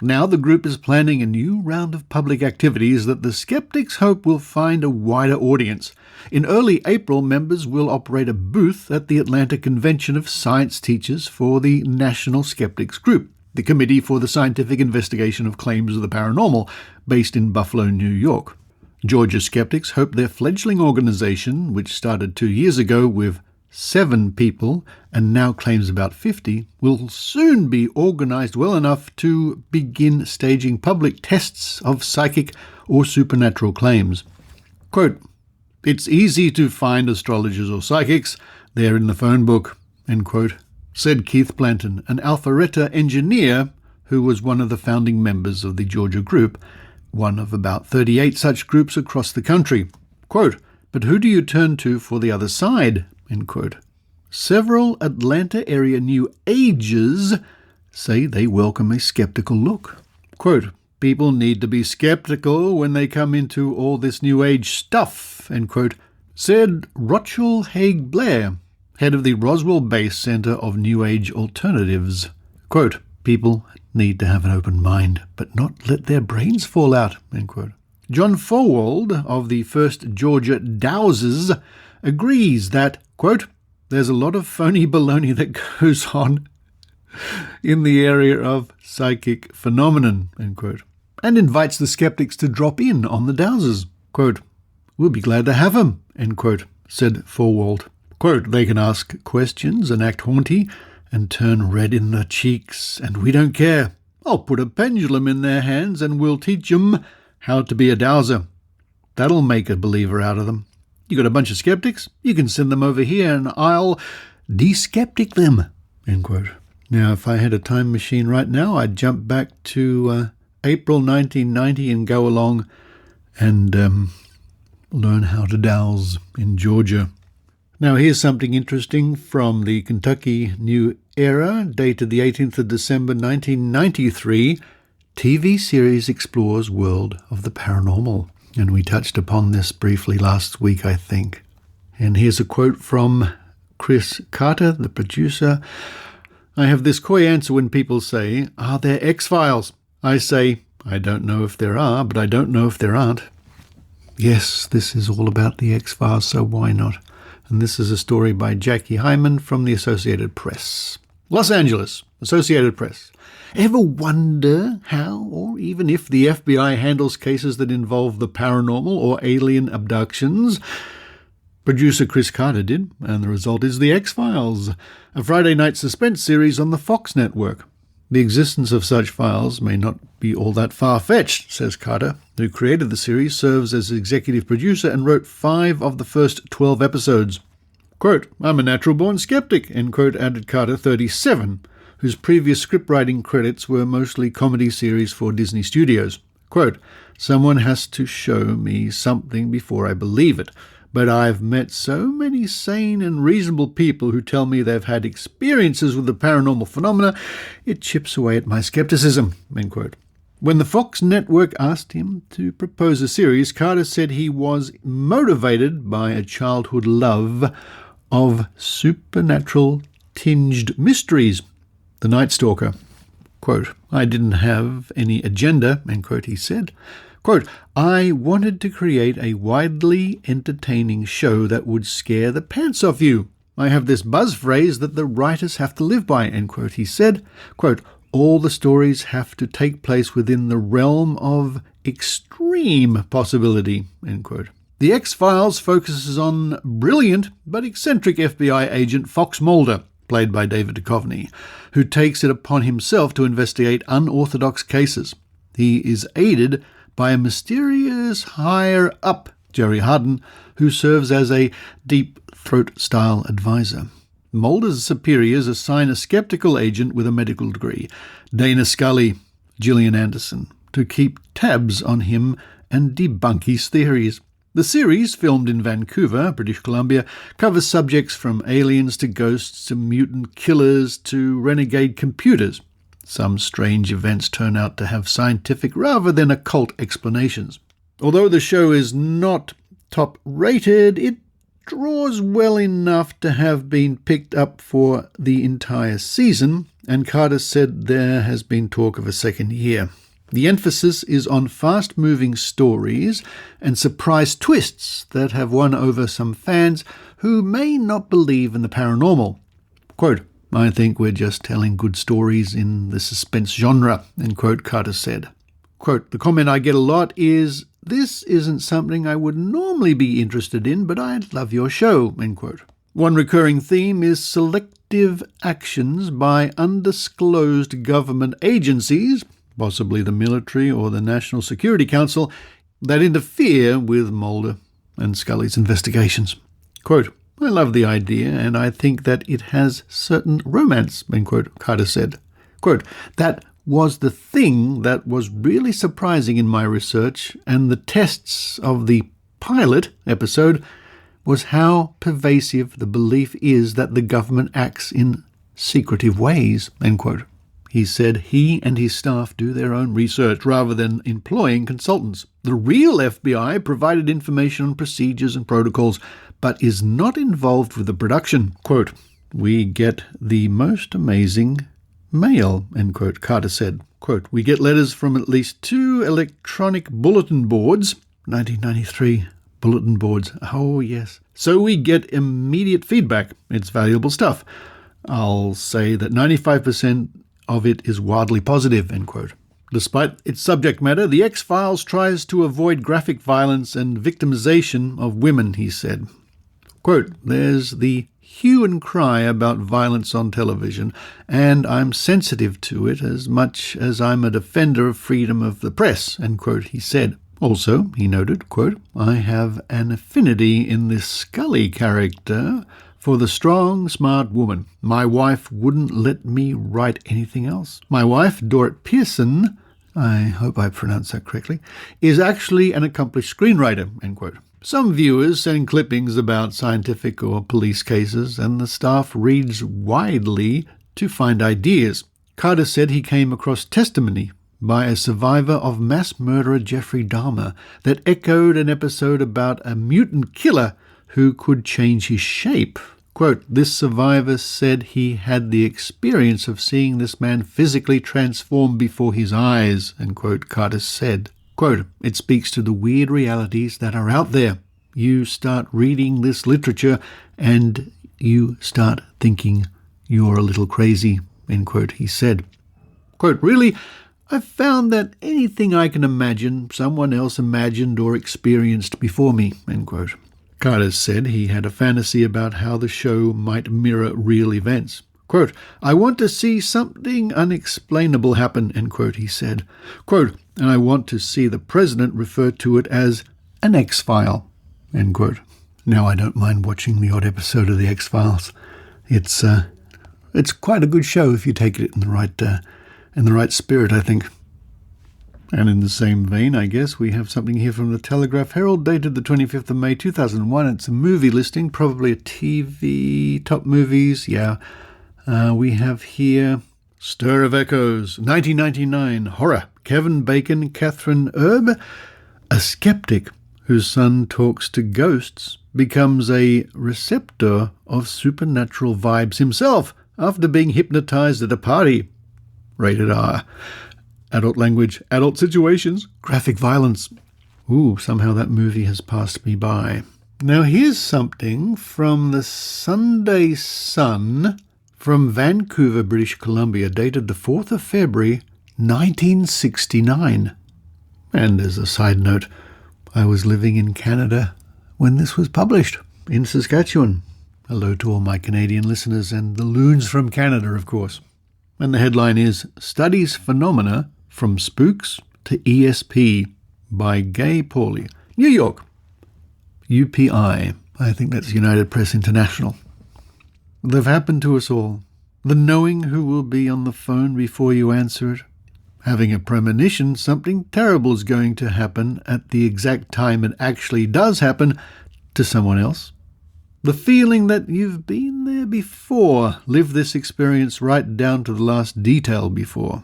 Now the group is planning a new round of public activities that the skeptics hope will find a wider audience. In early April, members will operate a booth at the Atlanta Convention of Science Teachers for the National Skeptics Group, the Committee for the Scientific Investigation of Claims of the Paranormal, based in Buffalo, New York. Georgia skeptics hope their fledgling organisation, which started 2 years ago with 7 people and now claims about 50, will soon be organised well enough to begin staging public tests of psychic or supernatural claims. Quote, "It's easy to find astrologers or psychics. They're in the phone book," end quote, said Keith Blanton, an Alpharetta engineer who was one of the founding members of the Georgia group, one of about 38 such groups across the country. Quote, "But who do you turn to for the other side?" End quote. Several Atlanta area New Agers say they welcome a skeptical look. Quote, "People need to be skeptical when they come into all this New Age stuff," end quote, said Rochelle Haig Blair, head of the Roswell-based Center of New Age Alternatives. Quote, "People need to have an open mind, but not let their brains fall out," end quote. John Forwald of the First Georgia Dowsers agrees that, quote, "There's a lot of phony baloney that goes on in the area of psychic phenomenon," end quote, and invites the skeptics to drop in on the Dowsers. Quote, "We'll be glad to have 'em," end quote, said Forwald. Quote, "They can ask questions and act haunty and turn red in the cheeks, and we don't care. I'll put a pendulum in their hands and we'll teach 'em how to be a dowser. That'll make a believer out of them. You got a bunch of skeptics? You can send them over here and I'll de-skeptic them," end quote. Now, if I had a time machine right now, I'd jump back to April 1990 and go along and learn how to dowse in Georgia. Now, here's something interesting from the Kentucky New Era, dated the 18th of December 1993. TV series explores world of the paranormal. And we touched upon this briefly last week, I think. And here's a quote from Chris Carter, the producer. "I have this coy answer when people say, 'Are there X-Files?' I say, 'I don't know if there are, but I don't know if there aren't.'" Yes, this is all about the X-Files, so why not? And this is a story by Jackie Hyman from the Associated Press. Los Angeles, Associated Press. Ever wonder how or even if the FBI handles cases that involve the paranormal or alien abductions? Producer Chris Carter did, and the result is The X-Files, a Friday night suspense series on the Fox network. The existence of such files may not be all that far-fetched, says Carter, who created the series, serves as executive producer and wrote 5 of the first 12 episodes. Quote, "I'm a natural-born skeptic," end quote, added Carter, 37, whose previous scriptwriting credits were mostly comedy series for Disney Studios. Quote, "Someone has to show me something before I believe it. But I've met so many sane and reasonable people who tell me they've had experiences with the paranormal phenomena, it chips away at my skepticism," end quote. When the Fox network asked him to propose a series, Carter said he was motivated by a childhood love of supernatural-tinged mysteries. The Night Stalker. Quote, "I didn't have any agenda," end quote, he said. Quote, "I wanted to create a widely entertaining show that would scare the pants off you. I have this buzz phrase that the writers have to live by," end quote, he said. Quote, "All the stories have to take place within the realm of extreme possibility," end quote. The X-Files focuses on brilliant but eccentric FBI agent Fox Mulder, played by David Duchovny, who takes it upon himself to investigate unorthodox cases. He is aided by a mysterious higher-up, Jerry Harden, who serves as a deep-throat-style advisor. Mulder's superiors assign a skeptical agent with a medical degree, Dana Scully, Gillian Anderson, to keep tabs on him and debunk his theories. The series, filmed in Vancouver, British Columbia, covers subjects from aliens to ghosts to mutant killers to renegade computers. Some strange events turn out to have scientific rather than occult explanations. Although the show is not top-rated, it draws well enough to have been picked up for the entire season, and Carter said there has been talk of a second year. The emphasis is on fast-moving stories and surprise twists that have won over some fans who may not believe in the paranormal. Quote, "I think we're just telling good stories in the suspense genre," end quote, Carter said. Quote, "The comment I get a lot is, 'This isn't something I would normally be interested in, but I love your show,' end quote." One recurring theme is selective actions by undisclosed government agencies, possibly the military or the National Security Council, that interfere with Mulder and Scully's investigations. Quote, "I love the idea, and I think that it has certain romance," end quote, Carter said. Quote, "That was the thing that was really surprising in my research, and the tests of the pilot episode was how pervasive the belief is that the government acts in secretive ways," end quote. He said he and his staff do their own research rather than employing consultants. The real FBI provided information on procedures and protocols, but is not involved with the production. Quote, "We get the most amazing mail," end quote, Carter said. Quote, "We get letters from at least 2 electronic bulletin boards," 1993 bulletin boards, oh yes. "So we get immediate feedback. It's valuable stuff. I'll say that 95% of it is wildly positive," end quote. Despite its subject matter, The X-Files tries to avoid graphic violence and victimization of women, he said. Quote, "There's the hue and cry about violence on television, and I'm sensitive to it as much as I'm a defender of freedom of the press," end quote, he said. Also, he noted, quote, "I have an affinity in this Scully character for the strong, smart woman. My wife wouldn't let me write anything else. My wife, Dorrit Pearson, I hope I pronounced that correctly, is actually an accomplished screenwriter," end quote. Some viewers send clippings about scientific or police cases, and the staff reads widely to find ideas. Carter said he came across testimony by a survivor of mass murderer Jeffrey Dahmer that echoed an episode about a mutant killer who could change his shape. Quote, "This survivor said he had the experience of seeing this man physically transform before his eyes," end quote, Carter said. Quote, "It speaks to the weird realities that are out there. You start reading this literature and you start thinking you're a little crazy," end quote, he said. Quote, "Really, I've found that anything I can imagine, someone else imagined or experienced before me," end quote. Carter said he had a fantasy about how the show might mirror real events. Quote, "I want to see something unexplainable happen," end quote, he said. Quote, "And I want to see the president refer to it as an X-File," end quote. Now, I don't mind watching the odd episode of the X-Files. It's quite a good show if you take it in the right spirit, I think. And in the same vein, I guess, we have something here from the Telegraph Herald, dated the 25th of May 2001. It's a movie listing, probably a TV, top movies, yeah. We have here Stir of Echoes, 1999, horror, Kevin Bacon, Catherine Erb, a skeptic whose son talks to ghosts, becomes a receptor of supernatural vibes himself after being hypnotized at a party. Rated R. Adult language, adult situations, graphic violence. Ooh, somehow that movie has passed me by. Now here's something from the Sunday Sun from Vancouver, British Columbia, dated the 4th of February, 1969. And as a side note, I was living in Canada when this was published in Saskatchewan. Hello to all my Canadian listeners and the loons from Canada, of course. And the headline is Studies Phenomena from Spooks to ESP by Gay Pauley. New York. UPI. I think that's United Press International. They've happened to us all. The knowing who will be on the phone before you answer it. Having a premonition something terrible is going to happen at the exact time it actually does happen to someone else. The feeling that you've been there before, lived this experience right down to the last detail before.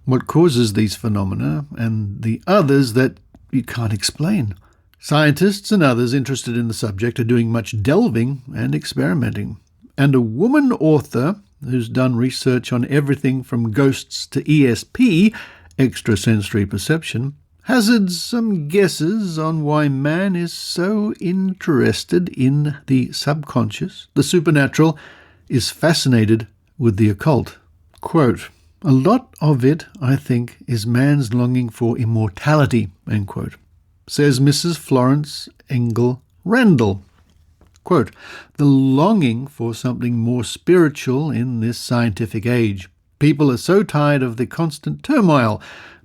What causes these phenomena and the others that you can't explain. Scientists and others interested in the subject are doing much delving and experimenting. And a woman author who's done research on everything from ghosts to ESP, extrasensory perception, hazards some guesses on why man is so interested in the subconscious, the supernatural, is fascinated with the occult. Quote, a lot of it, I think, is man's longing for immortality, end quote, says Mrs. Florence Engel Randall. Quote, the longing for something more spiritual in this scientific age. People are so tired of the constant turmoil,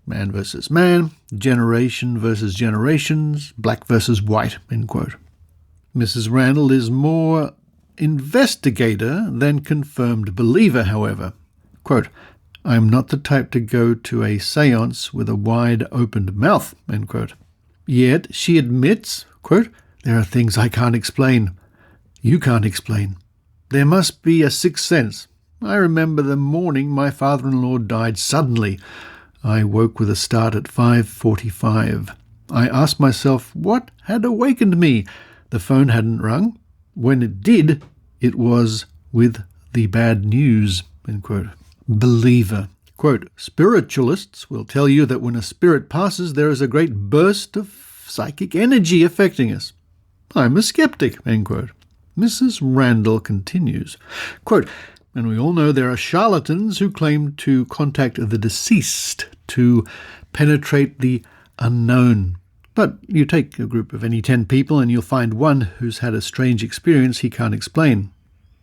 man versus man, generation versus generations, black versus white, end quote. Mrs. Randall is more investigator than confirmed believer, however. Quote, I am not the type to go to a seance with a wide-opened mouth, end quote. Yet she admits, quote, there are things I can't explain. You can't explain. There must be a sixth sense. I remember the morning my father-in-law died suddenly. I woke with a start at 5:45. I asked myself what had awakened me. The phone hadn't rung. When it did, it was with the bad news, end quote. Believer. Quote, spiritualists will tell you that when a spirit passes, there is a great burst of psychic energy affecting us. I'm a skeptic, end quote. Mrs. Randall continues, quote, and we all know there are charlatans who claim to contact the deceased to penetrate the unknown. But you take a group of any 10 people and you'll find one who's had a strange experience he can't explain.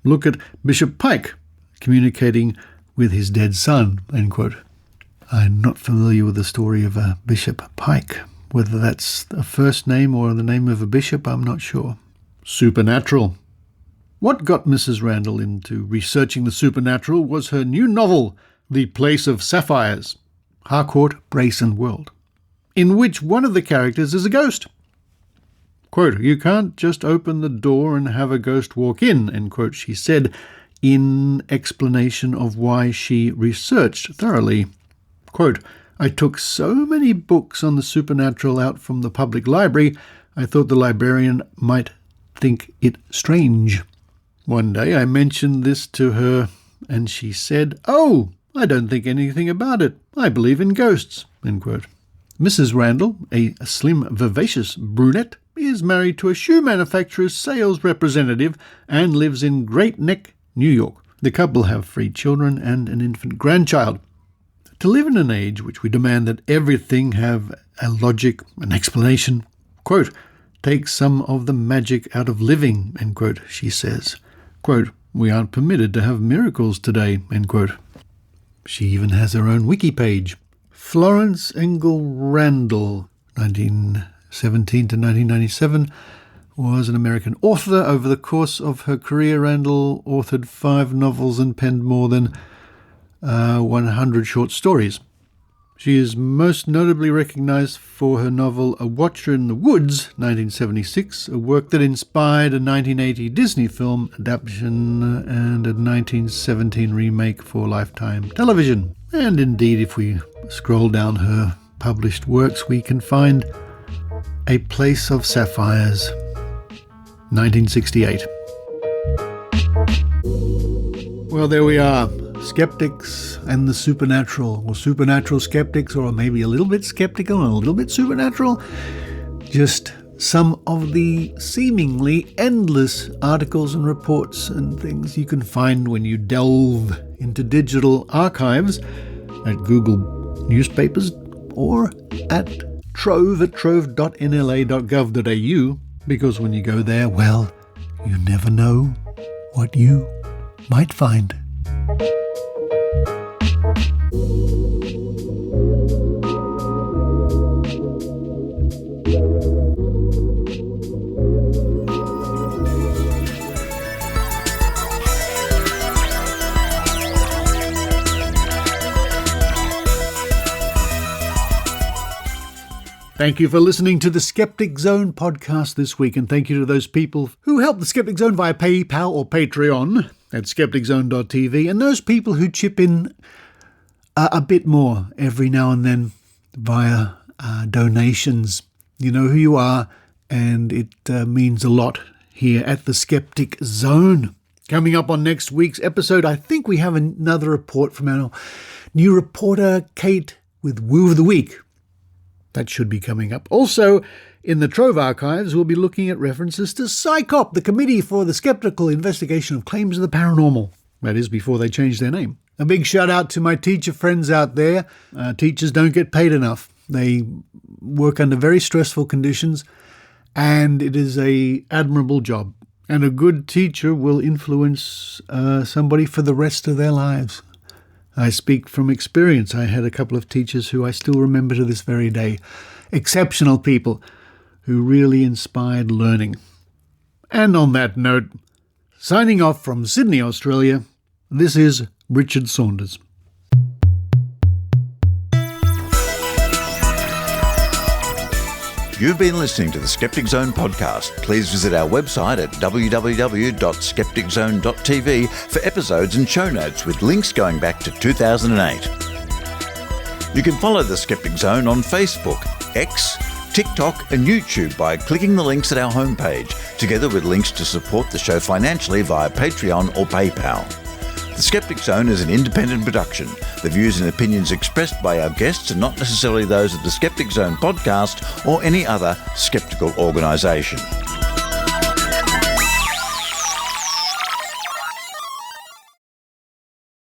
Look at Bishop Pike communicating with his dead son, end quote. I'm not familiar with the story of Bishop Pike. Whether that's a first name or the name of a bishop, I'm not sure. Supernatural. What got Mrs. Randall into researching the supernatural was her new novel, The Place of Sapphires, Harcourt, Brace and World, in which one of the characters is a ghost. Quote, you can't just open the door and have a ghost walk in, end quote, she said, in explanation of why she researched thoroughly. Quote, I took so many books on the supernatural out from the public library, I thought the librarian might think it strange. One day I mentioned this to her, and she said, oh, I don't think anything about it. I believe in ghosts, end quote. Mrs. Randall, a slim, vivacious brunette, is married to a shoe manufacturer's sales representative and lives in Great Neck, New York. The couple have 3 children and an infant grandchild. To live in an age which we demand that everything have a logic, an explanation, quote, takes some of the magic out of living, end quote, she says. Quote, we aren't permitted to have miracles today, end quote. She even has her own wiki page. Florence Engel Randall, 1917 to 1997, was an American author. Over the course of her career, Randall authored 5 novels and penned more than 100 short stories. She is most notably recognized for her novel A Watcher in the Woods, 1976, a work that inspired a 1980 Disney film adaptation and a 1917 remake for Lifetime television. And indeed, if we scroll down her published works, we can find A Place of Sapphires, 1968. Well, there we are. Skeptics and the supernatural, or supernatural skeptics, or maybe a little bit skeptical and a little bit supernatural. Just some of the seemingly endless articles and reports and things you can find when you delve into digital archives at Google Newspapers or at trove@trove.nla.gov.au. because when you go there, well, you never know what you might find. Thank you for listening to the Skeptic Zone podcast this week, and thank you to those people who help the Skeptic Zone via PayPal or Patreon at skepticzone.tv, and those people who chip in a bit more every now and then via donations. You know who you are, and it means a lot here at the Skeptic Zone. Coming up on next week's episode, I think we have another report from our new reporter, Kate, with Woo of the Week. That should be coming up. Also, in the TROVE Archives, we'll be looking at references to PSYCOP, the Committee for the Skeptical Investigation of Claims of the Paranormal. That is, before they change their name. A big shout out to my teacher friends out there. Teachers don't get paid enough. They work under very stressful conditions, and it is an admirable job. And a good teacher will influence somebody for the rest of their lives. I speak from experience. I had a couple of teachers who I still remember to this very day. Exceptional people who really inspired learning. And on that note, signing off from Sydney, Australia, this is Richard Saunders. You've been listening to the Skeptic Zone podcast. Please visit our website at www.skepticzone.tv for episodes and show notes with links going back to 2008. You can follow the Skeptic Zone on Facebook, X, TikTok and YouTube by clicking the links at our homepage, together with links to support the show financially via Patreon or PayPal. The Skeptic Zone is an independent production. The views and opinions expressed by our guests are not necessarily those of the Skeptic Zone podcast or any other skeptical organisation.